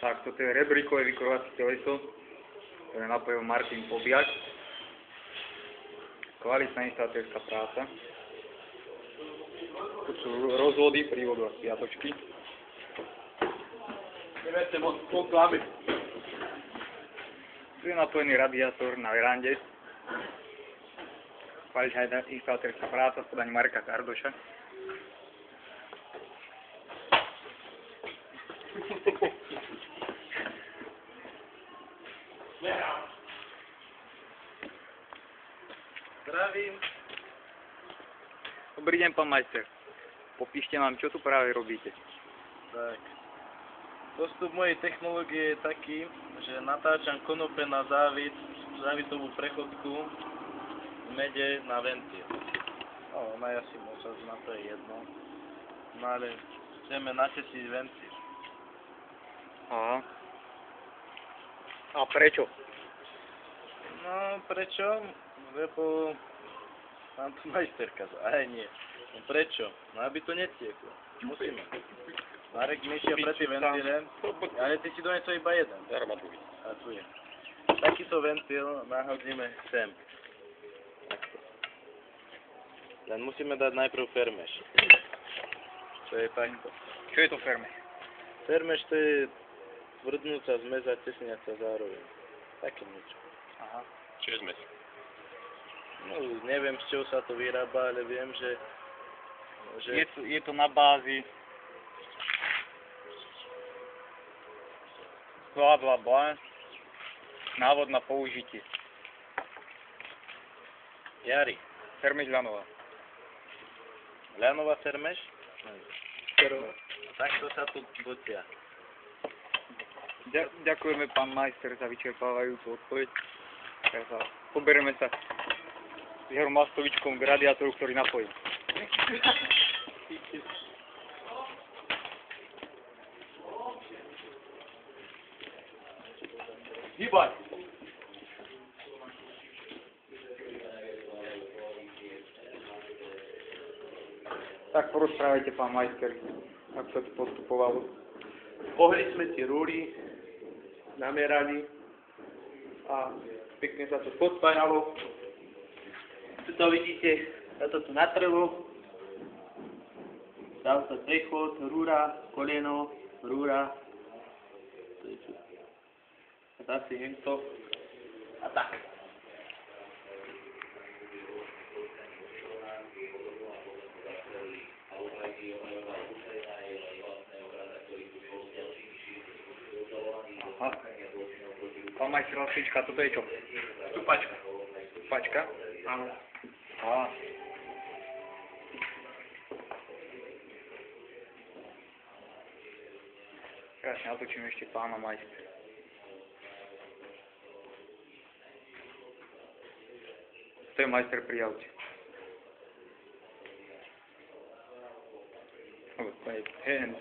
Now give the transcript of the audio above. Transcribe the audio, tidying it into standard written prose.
Tak, toto je rebríkové vykurovacie teleso, ktoré napojil Martin Pobiak. Kvalitná instalatérska práca. Tu sú rozvody, prívodu a spiatočky. Neverte moc klamy. Tu je napojený radiátor na verande. Kvalitná instalatérska práca v podaní Marka Kardoša. Zdravím. Dobrý deň, pán majster. Popíšte nám, čo tu práve robíte. Tak. Postup mojej technológie je taký, že natáčam konope na závitovú prechodku v mede na ventil. No, najasi moc na to je jedno. No ale chceme natesiť ventil. Aha. A prečo? No, prečo? Lebo nám tu majster kazal. Aj nie. No prečo? No aby to netieklo. Musíme. Marek myšia pre tie ventile, ale ty si donesol iba jeden. A tu je. Takýto ventil nahodíme sem. Takto. Len musíme dať najprv fermeš. To je takto. Čo je to fermeš? Fermeš to je tvrdnúca zmes a tesniaca zároveň. Také niečo. Aha. Čo je zmes? No, neviem, z čoho sa to vyrába, ale viem, že Je to na bázi bla. Návod na použitie. Jari. Fermeš ľanová. Ľanová fermeš? Takto sa tu bucia. Ďakujeme, pán majster, za vyčerpávajúcu odpoveď. Teraz poberieme sa s jeho mastovičkom k radiátoru, ktorý napojí. Hýbaj! Tak porozprávajte, pán majster, ako sa to postupovalo. Pohli sme tie rúry, namerali a pekne sa to pospájalo. Tu to vidíte, sa to tu natrelo. Dal sa prechod, rúra, koleno, rúra. To je tu. A zase hento. A tak. Aha. Pán majster Lasvička, toto je čo? Stupačka. Stupačka? Áno. Aha. Krásne natočím ešte pána majstra. To je majster pri aute. To je hand.